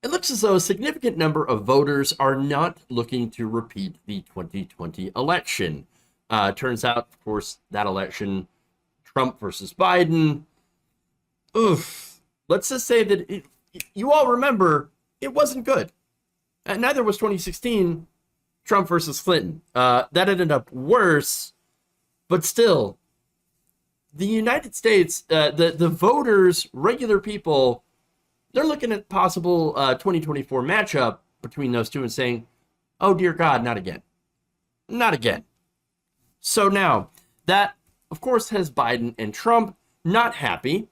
It looks as though a significant number of voters are not looking to repeat the 2020 election. Turns out, of course, that election, Trump versus Biden, oof. Let's just say that you all remember it wasn't good. Neither was 2016 Trump versus Clinton. That ended up worse, but still, the United States, the voters, regular people, they're looking at possible 2024 matchup between those two and saying, "Oh dear God, not again, not again." So now that, of course, has Biden and Trump not happy.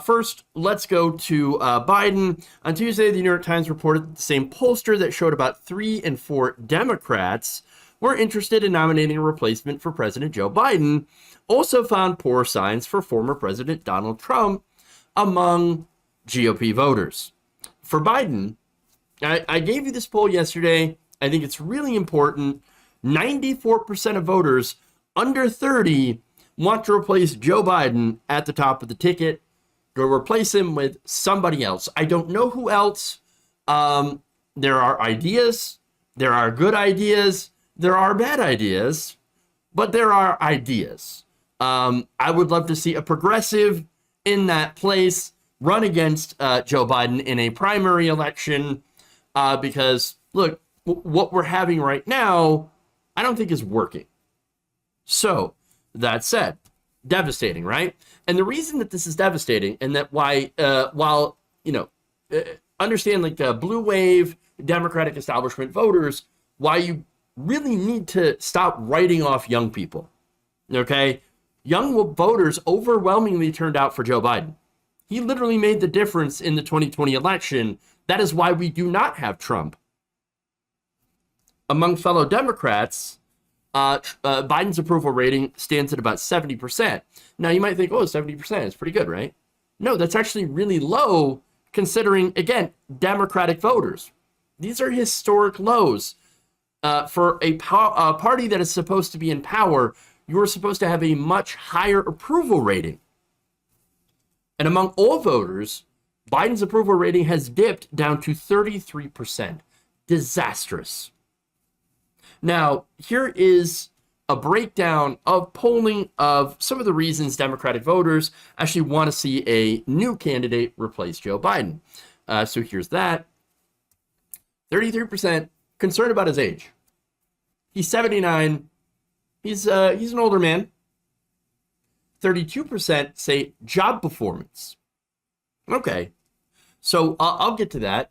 First, let's go to Biden. On Tuesday, the New York Times reported that the same pollster that showed about 3 and 4 Democrats were interested in nominating a replacement for President Joe Biden also found poor signs for former President Donald Trump among GOP voters. For Biden, I gave you this poll yesterday. I think it's really important. 94% of voters under 30 want to replace Joe Biden at the top of the ticket, to replace him with somebody else. I don't know who else. There are ideas. There are good ideas. There are bad ideas. But there are ideas. I would love to see a progressive in that place run against Joe Biden in a primary election because, look, what we're having right now, I don't think is working. So, that said, devastating, right? And the reason that this is devastating and that why, while, understand like the blue wave Democratic establishment voters, why you really need to stop writing off young people, okay? Young voters overwhelmingly turned out for Joe Biden. He literally made the difference in the 2020 election. That is why we do not have Trump. Among fellow Democrats, Biden's approval rating stands at about 70%. Now, you might think, 70% is pretty good, right? No, that's actually really low considering, again, Democratic voters. These are historic lows. For a party that is supposed to be in power, you're supposed to have a much higher approval rating. And among all voters, Biden's approval rating has dipped down to 33%. Disastrous. Now, here is a breakdown of polling of some of the reasons Democratic voters actually want to see a new candidate replace Joe Biden. So here's that. 33% concerned about his age. He's 79. He's an older man. 32% say job performance. Okay, so I'll get to that.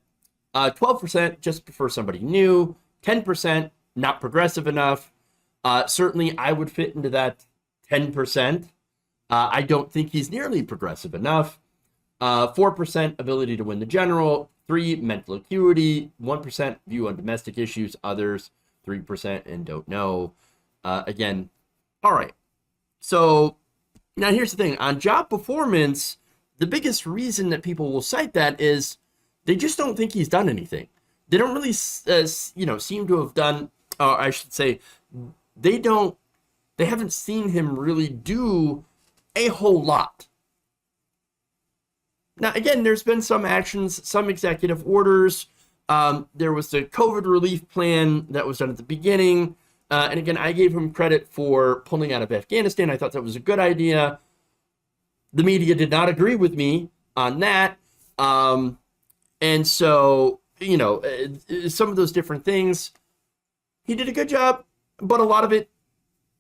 12% just prefer somebody new. 10% not progressive enough. Certainly, I would fit into that 10%. I don't think he's nearly progressive enough. 4% ability to win the general. 3% mental acuity. 1% view on domestic issues. Others 3% and don't know. Again, all right. So now here's the thing. On job performance, the biggest reason that people will cite that is they just don't think he's done anything. They don't really, seem to have done, or I should say, they haven't seen him really do a whole lot. Now, again, there's been some actions, some executive orders. There was the COVID relief plan that was done at the beginning. And again, I gave him credit for pulling out of Afghanistan. I thought that was a good idea. The media did not agree with me on that. And so, some of those different things, he did a good job, but a lot of it,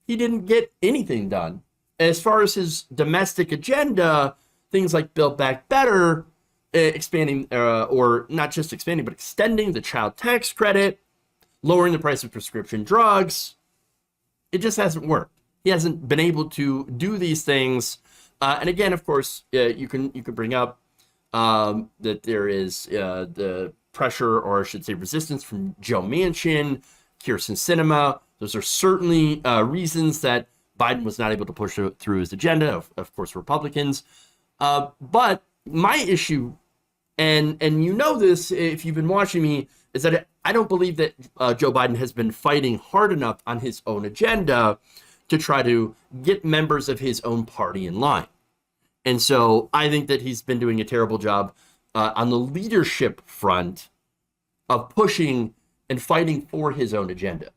he didn't get anything done. As far as his domestic agenda, things like Build Back Better, expanding, or not just expanding, but extending the child tax credit, lowering the price of prescription drugs, it just hasn't worked. He hasn't been able to do these things. And again, of course, you can bring up that there is the pressure, or I should say resistance, from Joe Manchin, Kyrsten Sinema. Those are certainly reasons that Biden was not able to push through his agenda, of course, Republicans. But my issue, and you know this if you've been watching me, is that I don't believe that Joe Biden has been fighting hard enough on his own agenda to try to get members of his own party in line. And so I think that he's been doing a terrible job on the leadership front of pushing and fighting for his own agenda.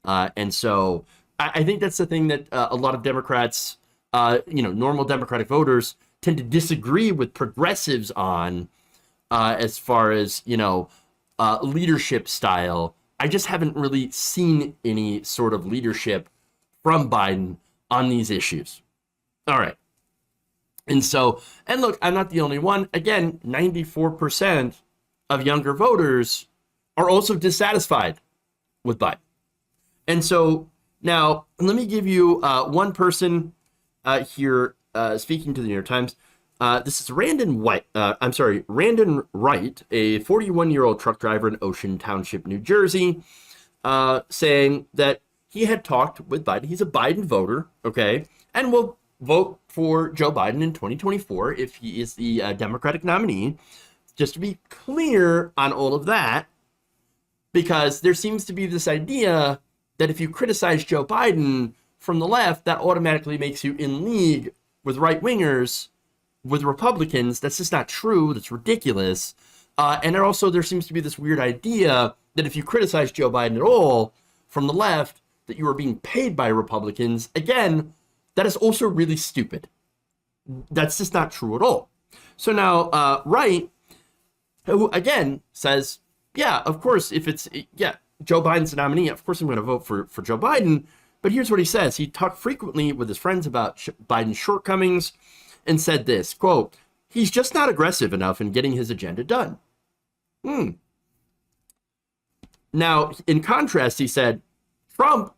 And so I think that's the thing that a lot of Democrats, normal Democratic voters, tend to disagree with progressives on as far as, leadership style. I just haven't really seen any sort of leadership from Biden on these issues. All right. And so, and look, I'm not the only one. Again, 94% of younger voters are also dissatisfied with Biden. And so now let me give you one person here speaking to the New York Times. This is Randon Wright, a 41-year-old truck driver in Ocean Township, New Jersey, saying that he had talked with Biden. He's a Biden voter, okay, and will vote for Joe Biden in 2024 if he is the Democratic nominee. Just to be clear on all of that, because there seems to be this idea that if you criticize Joe Biden from the left, that automatically makes you in league with right-wingers, with Republicans. That's just not true. That's ridiculous. And also there seems to be this weird idea that if you criticize Joe Biden at all from the left, that you are being paid by Republicans. Again, that is also really stupid. That's just not true at all. So now Wright, who again says, yeah, of course, if it's, Joe Biden's the nominee, of course I'm going to vote for Joe Biden. But here's what he says. He talked frequently with his friends about Biden's shortcomings and said this, quote, "He's just not aggressive enough in getting his agenda done." Now, in contrast, he said,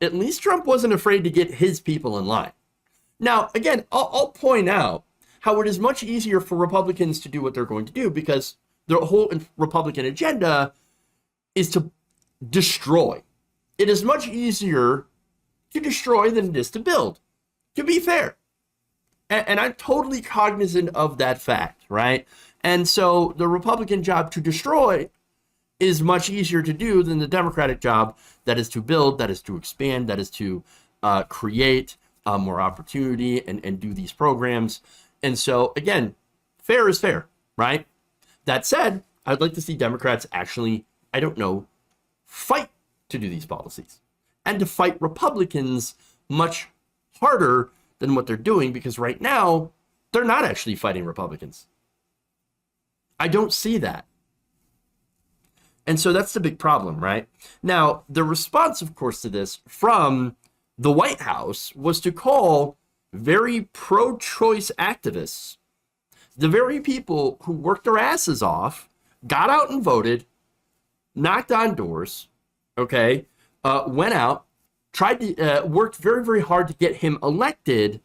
at least Trump wasn't afraid to get his people in line. Now, again, I'll point out how it is much easier for Republicans to do what they're going to do because their whole Republican agenda is to destroy. It is much easier to destroy than it is to build, to be fair. And I'm totally cognizant of that fact, right? And so the Republican job to destroy is much easier to do than the Democratic job that is to build, that is to expand, that is to create more opportunity and do these programs. And so, again, fair is fair, right? That said, I'd like to see Democrats actually, fight to do these policies and to fight Republicans much harder than what they're doing, because right now they're not actually fighting Republicans. I don't see that. And so that's the big problem, right? Now, the response, of course, to this from the White House was to call very pro-choice activists, the very people who worked their asses off, got out and voted, knocked on doors, okay, went out, tried to worked very, very hard to get him elected.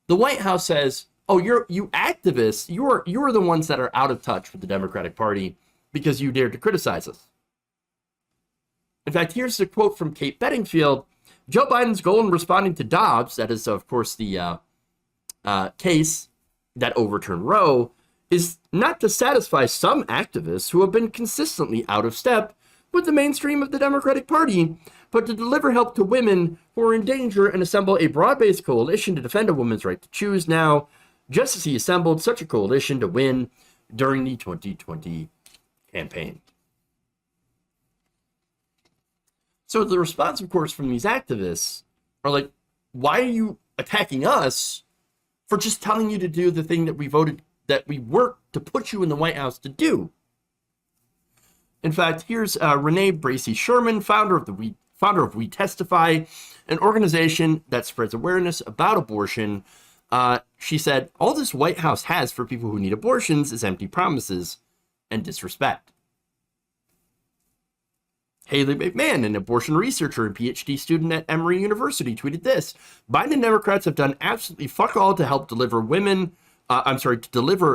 The White House says, "Oh, you activists, you're the ones that are out of touch with the Democratic Party because you dared to criticize us." In fact, here's a quote from Kate Bedingfield. "Joe Biden's goal in responding to Dobbs," that is, of course, the case that overturned Roe, "is not to satisfy some activists who have been consistently out of step with the mainstream of the Democratic Party, but to deliver help to women who are in danger and assemble a broad-based coalition to defend a woman's right to choose now, just as he assembled such a coalition to win during the 2020 campaign." So the response, of course, from these activists are like, why are you attacking us for just telling you to do the thing that we worked to put you in the White House to do? In fact, here's Renee Bracey Sherman, founder of We Testify, an organization that spreads awareness about abortion. She said, "All this White House has for people who need abortions is empty promises and disrespect." Haley McMahon, an abortion researcher and PhD student at Emory University, tweeted this: "Biden and Democrats have done absolutely fuck all to help deliver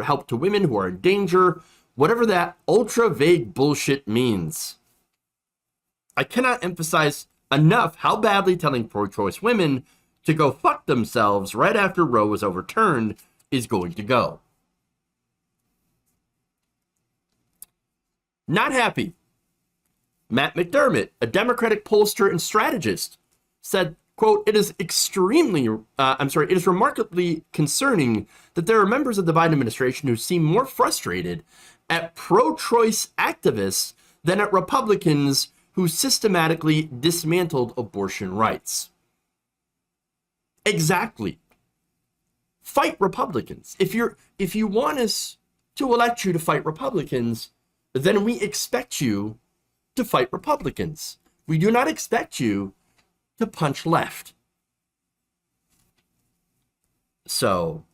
help to women who are in danger, whatever that ultra vague bullshit means. I cannot emphasize enough how badly telling pro-choice women to go fuck themselves right after Roe was overturned is going to go." Not happy. Matt McDermott, a Democratic pollster and strategist, said, quote, it is remarkably concerning that there are members of the Biden administration who seem more frustrated at pro-choice activists than at Republicans who systematically dismantled abortion rights. Exactly. Fight Republicans. If you want us to elect you to fight Republicans, then we expect you to fight Republicans. We do not expect you to punch left. So,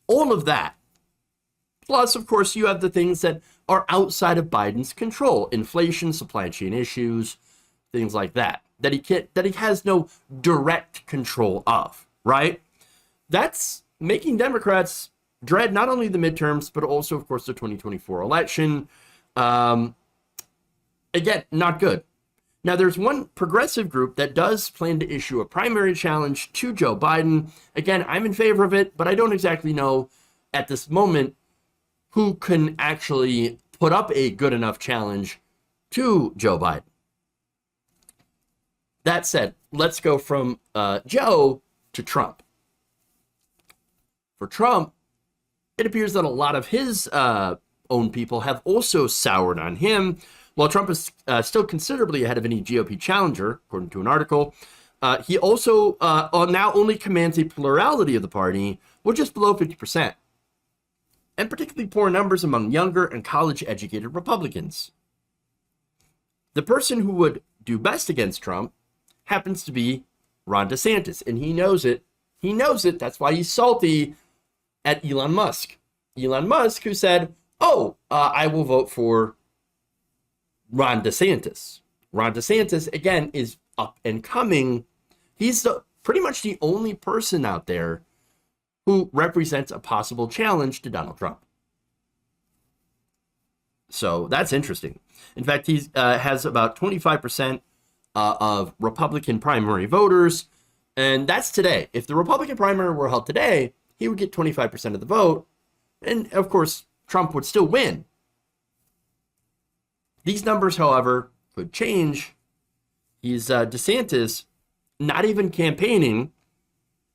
all of that. Plus, of course, you have the things that are outside of Biden's control. Inflation, supply chain issues, things like that. That he has no direct control of, right? That's making Democrats dread not only the midterms, but also, of course, the 2024 election. Again, not good. Now, there's one progressive group that does plan to issue a primary challenge to Joe Biden. Again, I'm in favor of it, but I don't exactly know at this moment who can actually put up a good enough challenge to Joe Biden. That said, let's go from Joe to Trump. For Trump, it appears that a lot of his own people have also soured on him. While Trump is still considerably ahead of any GOP challenger, according to an article, he also now only commands a plurality of the party, with just below 50%, and particularly poor numbers among younger and college-educated Republicans. The person who would do best against Trump happens to be Ron DeSantis, and he knows it. He knows it. That's why he's salty at Elon Musk. Elon Musk, who said, I will vote for Ron DeSantis. Ron DeSantis, again, is up and coming. He's pretty much the only person out there who represents a possible challenge to Donald Trump. So that's interesting. In fact, he has about 25% of Republican primary voters, and that's today. If the Republican primary were held today, he would get 25% of the vote, and of course, Trump would still win. These numbers, however, could change. He's DeSantis not even campaigning,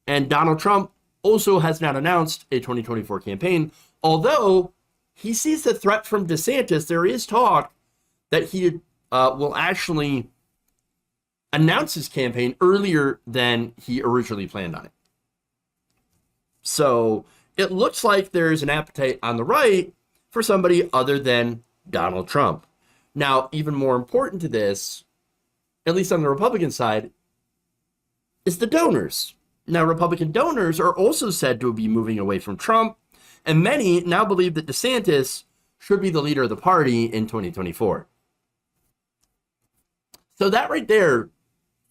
and Donald Trump also has not announced a 2024 campaign, although he sees the threat from DeSantis. There is talk that he will actually announce his campaign earlier than he originally planned on it. So it looks like there's an appetite on the right for somebody other than Donald Trump. Now, even more important to this, at least on the Republican side, is the donors. Now, Republican donors are also said to be moving away from Trump, and many now believe that DeSantis should be the leader of the party in 2024. So that right there,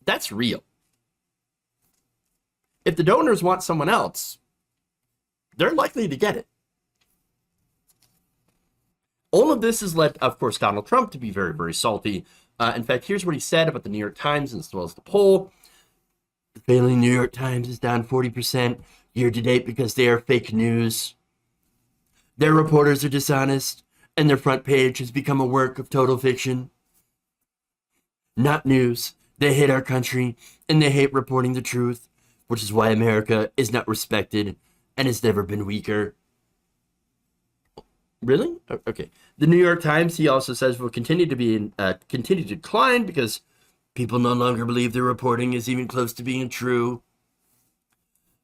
that's real. If the donors want someone else, they're likely to get it. All of this has led, of course, Donald Trump to be very, very salty. In fact, here's what he said about the New York Times as well as the poll. The failing New York Times is down 40% year to date because they are fake news. Their reporters are dishonest, and their front page has become a work of total fiction. Not news. They hate our country, and they hate reporting the truth, which is why America is not respected and has never been weaker. Really? Okay. The New York Times, he also says, will continue to decline because people no longer believe their reporting is even close to being true.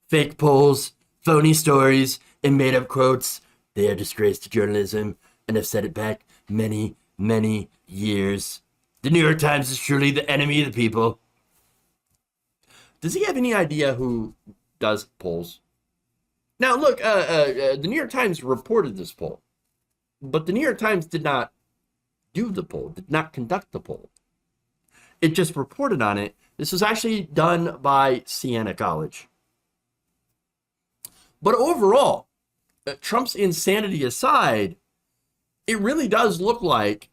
Fake polls, phony stories, and made-up quotes, they are disgrace to journalism and have set it back many, many years. The New York Times is truly the enemy of the people. Does he have any idea who does polls? Now, look, the New York Times reported this poll, but the New York Times did not do the poll, did not conduct the poll. It just reported on it. This was actually done by Siena College. But overall, Trump's insanity aside, it really does look like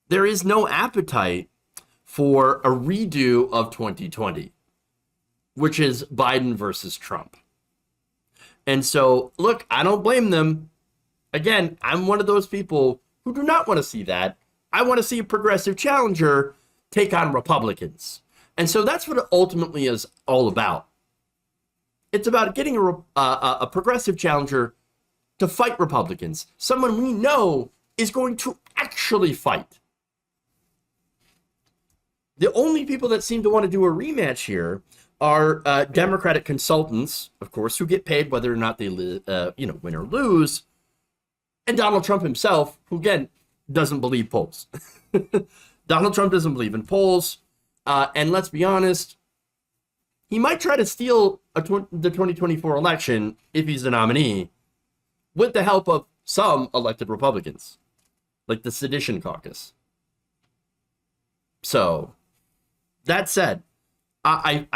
there is no appetite for a redo of 2020, which is Biden versus Trump. And so, look, I don't blame them. Again, I'm one of those people who do not want to see that. I want to see a progressive challenger take on Republicans. And so that's what it ultimately is all about. It's about getting a progressive challenger to fight Republicans, someone we know is going to actually fight. The only people that seem to want to do a rematch here are Democratic consultants, of course, who get paid whether or not they win or lose, and Donald Trump himself, who again doesn't believe polls. Donald Trump doesn't believe in polls, and let's be honest, he might try to steal the 2024 election if he's the nominee, with the help of some elected Republicans, like the Sedition Caucus. So, that said, I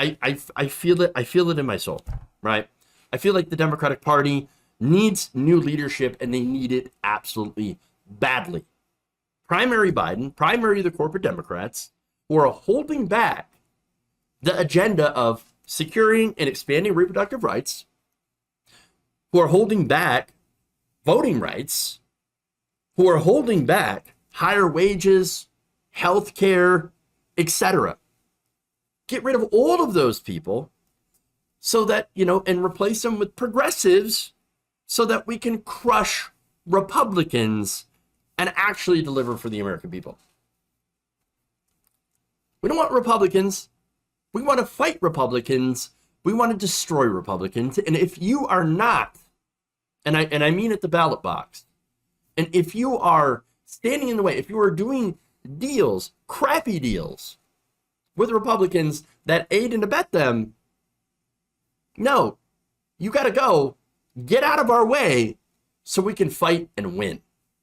feel it. I feel it in my soul, right? I feel like the Democratic Party needs new leadership, and they need it absolutely badly. Primary Biden, primary the corporate Democrats, who are holding back the agenda of securing and expanding reproductive rights, who are holding back voting rights, who are holding back higher wages, health care, etc. Get rid of all of those people so that, and replace them with progressives so that we can crush Republicans and actually deliver for the American people. We don't want Republicans. We want to fight Republicans. We want to destroy Republicans. And if you are not, and I mean at the ballot box, and if you are standing in the way, if you are doing deals, crappy deals, with Republicans that aid and abet them, no, you got to go, get out of our way so we can fight and win.